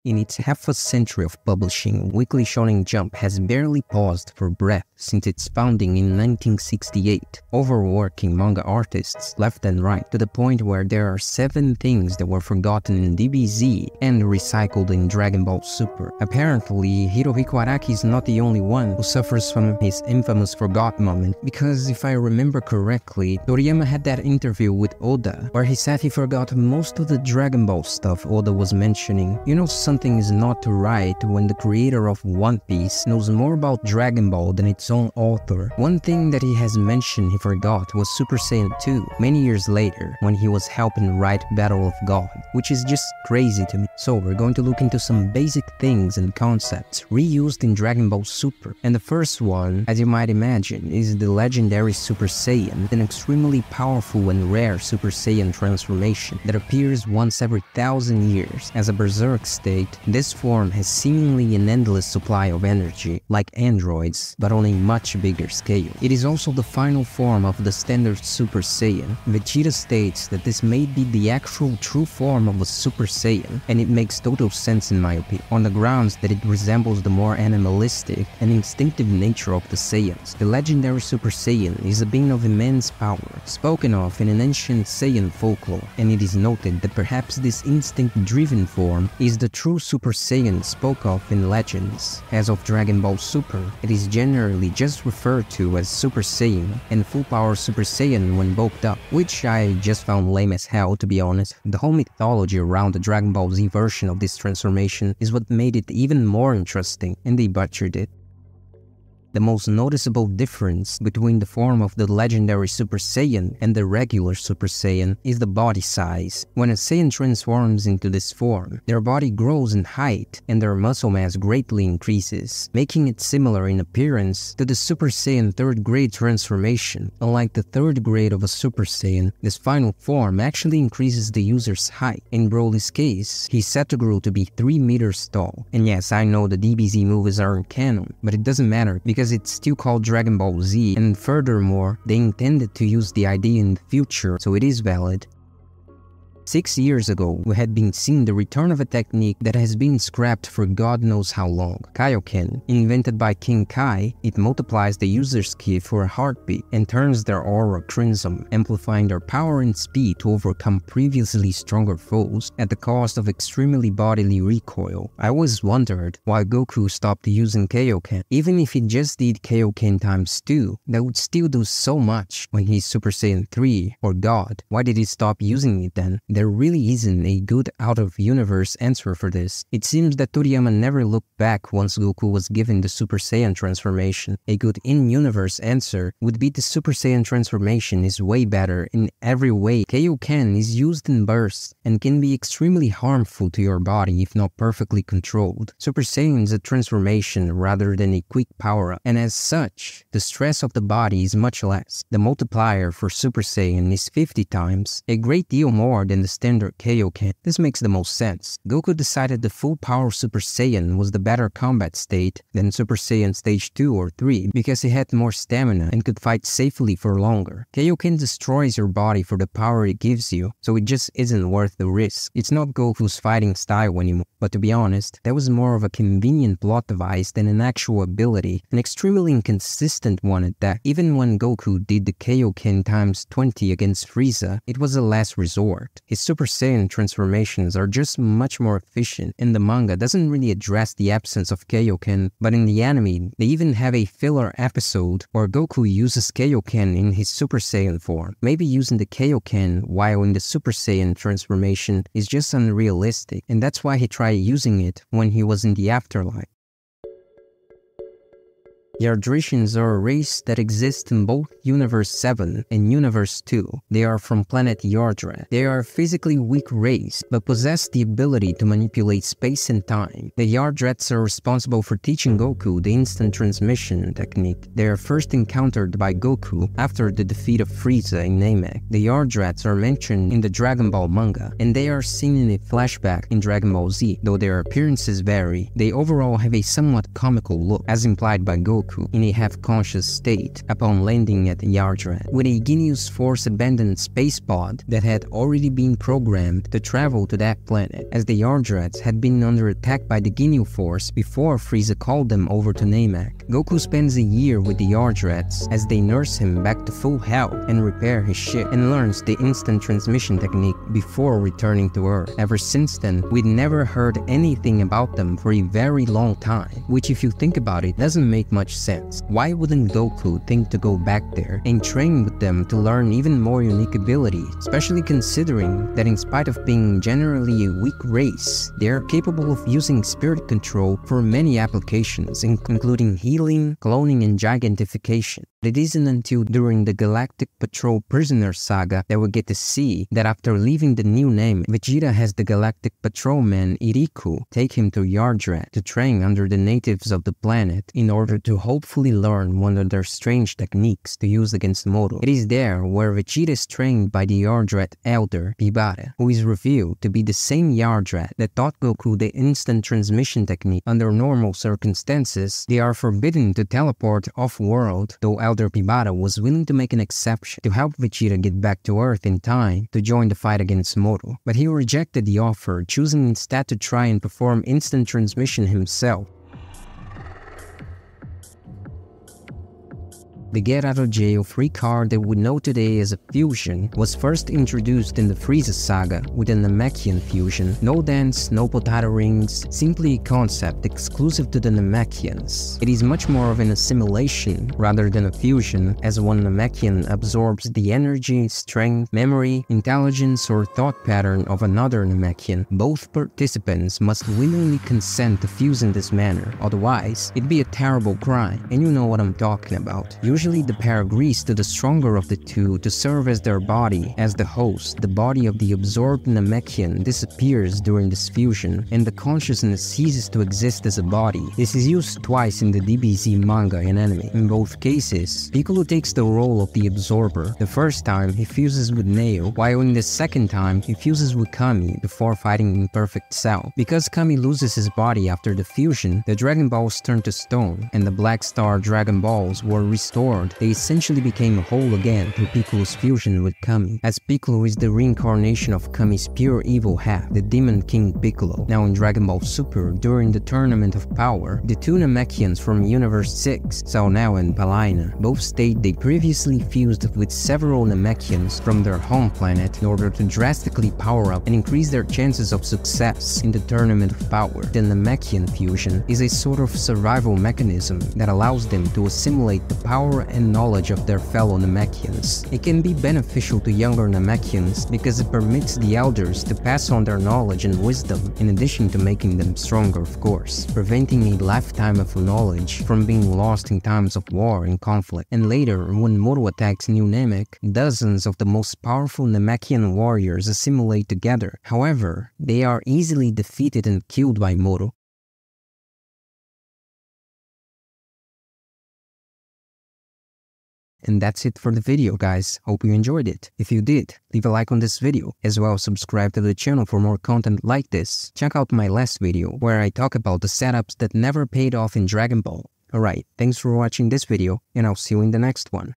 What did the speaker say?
In its half a century of publishing, Weekly Shonen Jump has barely paused for breath since its founding in 1968, overworking manga artists left and right to the point where there are 7 things that were forgotten in DBZ and recycled in Dragon Ball Super. Apparently, Hirohiko Araki is not the only one who suffers from his infamous forgot moment, because if I remember correctly, Toriyama had that interview with Oda where he said he forgot most of the Dragon Ball stuff Oda was mentioning. You know, something is not right when the creator of One Piece knows more about Dragon Ball than its own author. One thing that he has mentioned he forgot was Super Saiyan 2 many years later when he was helping write Battle of God, which is just crazy to me. So we're going to look into some basic things and concepts reused in Dragon Ball Super. And the first one, as you might imagine, is the legendary Super Saiyan, an extremely powerful and rare Super Saiyan transformation that appears once every 1,000 years. As a berserk state, this form has seemingly an endless supply of energy, like androids, but on a much bigger scale. It is also the final form of the standard Super Saiyan. Vegeta states that this may be the actual true form of a Super Saiyan, and it makes total sense in my opinion, on the grounds that it resembles the more animalistic and instinctive nature of the Saiyans. The legendary Super Saiyan is a being of immense power, spoken of in an ancient Saiyan folklore, and it is noted that perhaps this instinct-driven form is the true Super Saiyan spoke of in legends. As of Dragon Ball Super, it is generally just referred to as Super Saiyan and Full Power Super Saiyan when bulked up, which I just found lame as hell, to be honest. The whole mythology around the Dragon Ball Z version of this transformation is what made it even more interesting, and they butchered it. The most noticeable difference between the form of the legendary Super Saiyan and the regular Super Saiyan is the body size. When a Saiyan transforms into this form, their body grows in height and their muscle mass greatly increases, making it similar in appearance to the Super Saiyan 3rd grade transformation. Unlike the 3rd grade of a Super Saiyan, this final form actually increases the user's height. In Broly's case, he's set to grow to be 3 meters tall. And yes, I know the DBZ movies aren't canon, but it doesn't matter because it's still called Dragon Ball Z, and furthermore, they intended to use the idea in the future, so it is valid. 6 years ago, we had been seeing the return of a technique that has been scrapped for God knows how long. Kaioken. Invented by King Kai, it multiplies the user's ki for a heartbeat and turns their aura crimson, amplifying their power and speed to overcome previously stronger foes at the cost of extremely bodily recoil. I always wondered why Goku stopped using Kaioken. Even if he just did Kaioken times 2, that would still do so much when he's Super Saiyan 3 or God. Why did he stop using it then? There really isn't a good out-of-universe answer for this. It seems that Toriyama never looked back once Goku was given the Super Saiyan transformation. A good in-universe answer would be the Super Saiyan transformation is way better in every way. Kaioken is used in bursts and can be extremely harmful to your body if not perfectly controlled. Super Saiyan is a transformation rather than a quick power-up, and as such, the stress of the body is much less. The multiplier for Super Saiyan is 50 times, a great deal more than the standard Kaioken. This makes the most sense. Goku decided the full power Super Saiyan was the better combat state than Super Saiyan stage 2 or 3 because he had more stamina and could fight safely for longer. Kaioken destroys your body for the power it gives you, so it just isn't worth the risk. It's not Goku's fighting style anymore, but to be honest, that was more of a convenient plot device than an actual ability, an extremely inconsistent one at that. Even when Goku did the Kaioken times 20 against Frieza, it was a last resort. His Super Saiyan transformations are just much more efficient, and the manga doesn't really address the absence of Kaioken, but in the anime, they even have a filler episode where Goku uses Kaioken in his Super Saiyan form. Maybe using the Kaioken while in the Super Saiyan transformation is just unrealistic, and that's why he tried using it when he was in the afterlife. Yardrats are a race that exists in both Universe 7 and Universe 2. They are from planet Yardrat. They are a physically weak race, but possess the ability to manipulate space and time. The Yardrats are responsible for teaching Goku the instant transmission technique. They are first encountered by Goku after the defeat of Frieza in Namek. The Yardrats are mentioned in the Dragon Ball manga, and they are seen in a flashback in Dragon Ball Z. Though their appearances vary, they overall have a somewhat comical look, as implied by Goku. Goku in a half-conscious state upon landing at Yardrat, with a Ginyu's Force-abandoned space pod that had already been programmed to travel to that planet, as the Yardrats had been under attack by the Ginyu Force before Frieza called them over to Namek. Goku spends a year with the Yardrats as they nurse him back to full health and repair his ship, and learns the instant transmission technique before returning to Earth. Ever since then, we'd never heard anything about them for a very long time, which if you think about it doesn't make much sense. Why wouldn't Goku think to go back there and train with them to learn even more unique abilities, especially considering that in spite of being generally a weak race, they are capable of using spirit control for many applications, including healing, cloning, and gigantification. It isn't until during the Galactic Patrol Prisoner saga that we get to see that after leaving the new name, Vegeta has the Galactic Patrolman Iriku take him to Yardrat to train under the natives of the planet in order to hopefully learn one of their strange techniques to use against Moro. It is there where Vegeta is trained by the Yardrat elder, Pibata, who is revealed to be the same Yardrat that taught Goku the instant transmission technique. Under normal circumstances, they are forbidden to teleport off-world, though Elder Pibata was willing to make an exception to help Vegeta get back to Earth in time to join the fight against Moro. But he rejected the offer, choosing instead to try and perform instant transmission himself. The get-out-of-jail-free card that we know today as a fusion was first introduced in the Frieza saga with a Namekian fusion. No dance, no potato rings, simply a concept exclusive to the Namekians. It is much more of an assimilation rather than a fusion, as one Namekian absorbs the energy, strength, memory, intelligence, or thought pattern of another Namekian. Both participants must willingly consent to fuse in this manner, otherwise it'd be a terrible crime, and you know what I'm talking about. Usually the pair agrees to the stronger of the two to serve as their body. As the host, the body of the absorbed Namekian disappears during this fusion, and the consciousness ceases to exist as a body. This is used twice in the DBZ manga and anime. In both cases, Piccolo takes the role of the absorber. The first time, he fuses with Neo, while in the second time, he fuses with Kami before fighting in Perfect Cell. Because Kami loses his body after the fusion, the Dragon Balls turn to stone, and the Black Star Dragon Balls were restored. They essentially became whole again through Piccolo's fusion with Kami, as Piccolo is the reincarnation of Kami's pure evil half, the Demon King Piccolo. Now in Dragon Ball Super, during the Tournament of Power, the two Namekians from Universe 6, Saunao and Palaina, both state they previously fused with several Namekians from their home planet in order to drastically power up and increase their chances of success in the Tournament of Power. The Namekian fusion is a sort of survival mechanism that allows them to assimilate the power and knowledge of their fellow Namekians. It can be beneficial to younger Namekians because it permits the elders to pass on their knowledge and wisdom, in addition to making them stronger, of course, preventing a lifetime of knowledge from being lost in times of war and conflict. And later, when Moro attacks New Namek, dozens of the most powerful Namekian warriors assimilate together. However, they are easily defeated and killed by Moro. And that's it for the video, guys. Hope you enjoyed it. If you did, leave a like on this video, as well as subscribe to the channel for more content like this. Check out my last video, where I talk about the setups that never paid off in Dragon Ball. Alright, thanks for watching this video, and I'll see you in the next one.